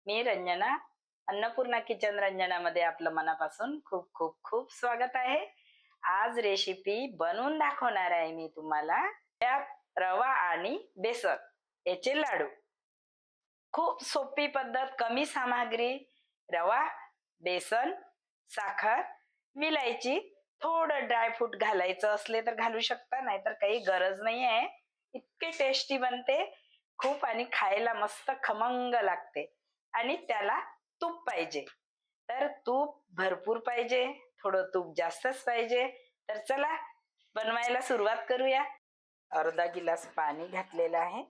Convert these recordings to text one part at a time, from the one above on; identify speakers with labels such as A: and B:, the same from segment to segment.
A: मी Ranjana, Annapurna kitchen रंजनामध्ये आपलं मनापासून खूप खूप खूप स्वागत आहे. आज रेसिपी बनवून दाखवणार आहे मी तुम्हाला रवा आणि बेसन याचे लाडू. खूप सोपी पद्धत, कमी सामग्री, रवा, बेसन, साखर, विलायची, थोडं ड्रायफ्रूट घालायचं असले तर घालू शकता, नाहीतर काही गरज नाही आहे. इतके टेस्टी बनते खूप आणि खायला मस्त खमंग लागते. आणि त्याला तूप पाहिजे, तर तूप भरपूर पाहिजे, थोडं तूप जास्तच पाहिजे. तर चला बनवायला सुरुवात करूया. अर्धा गिलास पाणी घातलेलं आहे.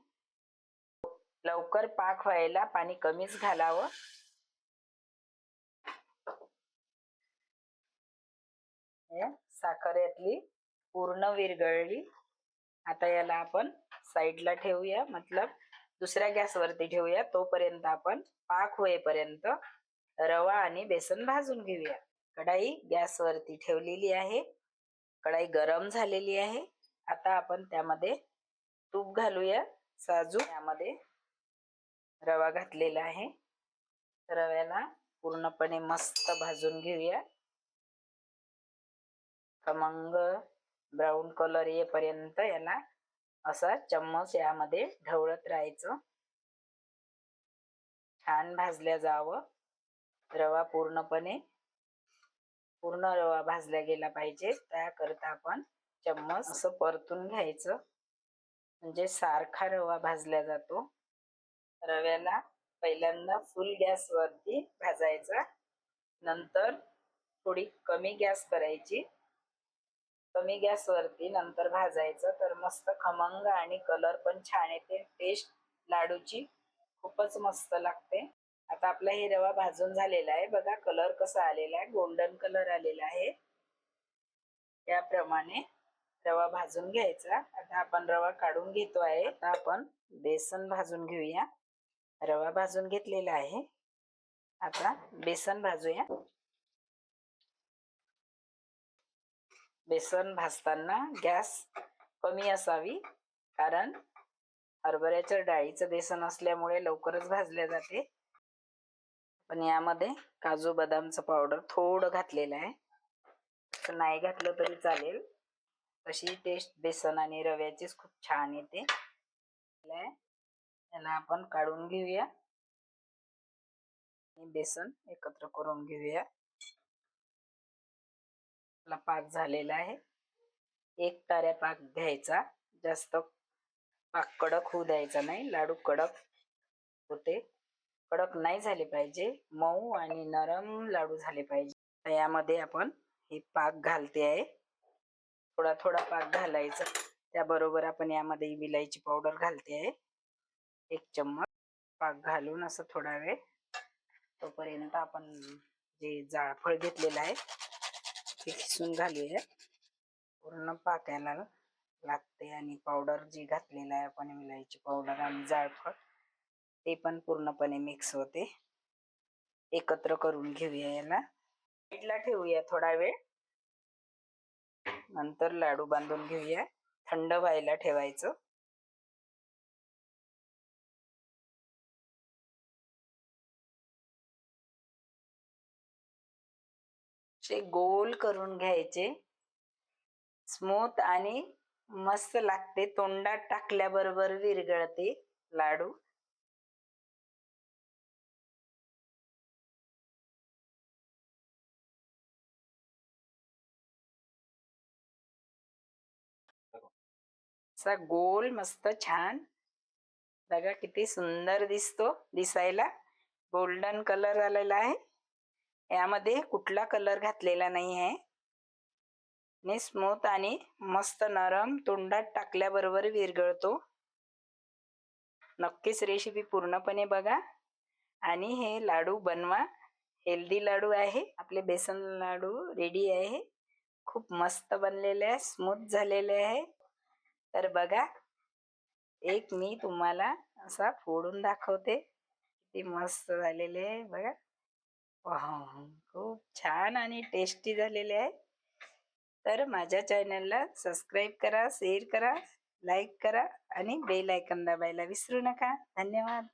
A: लवकर पाक व्हायला पाणी कमीच घालावं. साखर यातली पूर्ण विरघळली. आता याला आपण साईडला ठेवूया, मतलब दुसऱ्या गॅसवरती ठेवूया. तोपर्यंत आपण पाक होईपर्यंत रवा आणि बेसन भाजून घेऊया. कढाई गॅसवरती ठेवलेली आहे. कढाई गरम झालेली आहे. आता आपण त्यामध्ये तूप घालूया. साजूक यामध्ये रवा घातलेला आहे. रव्याला पूर्णपणे मस्त भाजून घेऊया. खमंग ब्राऊन कलर येईपर्यंत याला असा चम्मच यामध्ये ढवळत राहायचं. छान भाजल्या जावं. रवा पूर्ण रवा भाजला गेला पाहिजे. त्याकरता आपण चम्मच असं परतून घ्यायचं, म्हणजे सारखा रवा भाजला जातो. रव्याला पहिल्यांदा फुल गॅस वरती भाजायचा, नंतर थोडी कमी गॅस करायची. कमी गॅस वरती नंतर भाजायचं, तर मस्त खमंग आणि कलर पण छान येते. टेस्ट लाडूची खूपच मस्त लागते. आता आपला हे रवा भाजून झालेला आहे. बघा कलर कसा आलेला आहे, गोल्डन कलर आलेला आहे. याप्रमाणे रवा भाजून घ्यायचा. आता आपण रवा काढून घेतो आहे. आता आपण बेसन भाजून घेऊया. रवा भाजून घेतलेला आहे. आता बेसन भाजूया. बेसन भाजताना गॅस कमी असावी, कारण हरभऱ्याच्या डाळीचं बेसन असल्यामुळे लवकरच भाजले जाते. पण यामध्ये काजू बदामचं पावडर थोडं घातलेलं आहे. नाही घातलं तरी चालेल, तशी टेस्ट बेसन आणि रव्याचीच खूप छान येते. याला आपण काढून घेऊया. बेसन एकत्र करून घेऊया. आपला पाक झालेला आहे. एक ताऱ्या पाक घ्यायचा, जास्त पाक कडक होऊ द्यायचा नाही. लाडू कडक होते. कडक नाही झाले पाहिजे, मऊ आणि नरम लाडू झाले पाहिजे. यामध्ये आपण हे पाक घालते आहे. थोडा थोडा पाक घालायचा. त्याबरोबर आपण यामध्ये विलायची पावडर घालते आहे. 1 चम्मच पाक घालून असं थोडा वेळ, तोपर्यंत आपण जे जायफळ घेतलेलं आहे ते खिसून घालूया. पूर्ण पाक्याला लागते. आणि पावडर जी घातलेला आहे आपण, विलायची पावडर आणि जायफळ, ते पण पूर्णपणे मिक्स होते. एकत्र करून घेऊया. याला साईडला ठेवूया थोडा वेळ, नंतर लाडू बांधून घेऊया. थंड व्हायला ठेवायचं. असे गोल करून घ्यायचे. स्मूथ आणि मस्त लागते. तोंडात टाकल्याबरोबर विरघळते लाडू. असा गोल मस्त छान, बघा किती सुंदर दिसतो. दिसायला गोल्डन कलर आलेला आहे. यामध्ये कुठला कलर घातलेला नाही आहे. ने स्मूथ आणि मस्त नरम, तोंडात टाकल्याबरोबर विरघळतो. नक्कीच रेसिपी पूर्णपणे बघा आणि हे लाडू बनवा. हेल्दी लाडू आहे. आपले बेसन लाडू रेडी आहे. खूप मस्त बनलेले आहे, स्मूथ झालेले आहे. तर बघा, एक मी तुम्हाला असा फोडून दाखवते. किती मस्त झालेले आहे बघा. खूप छान आणि टेस्टी झालेले आहे. तर माझ्या चॅनलला सबस्क्राईब करा, शेअर करा, लाईक करा आणि बेल आयकॉन दाबायला विसरू नका. धन्यवाद.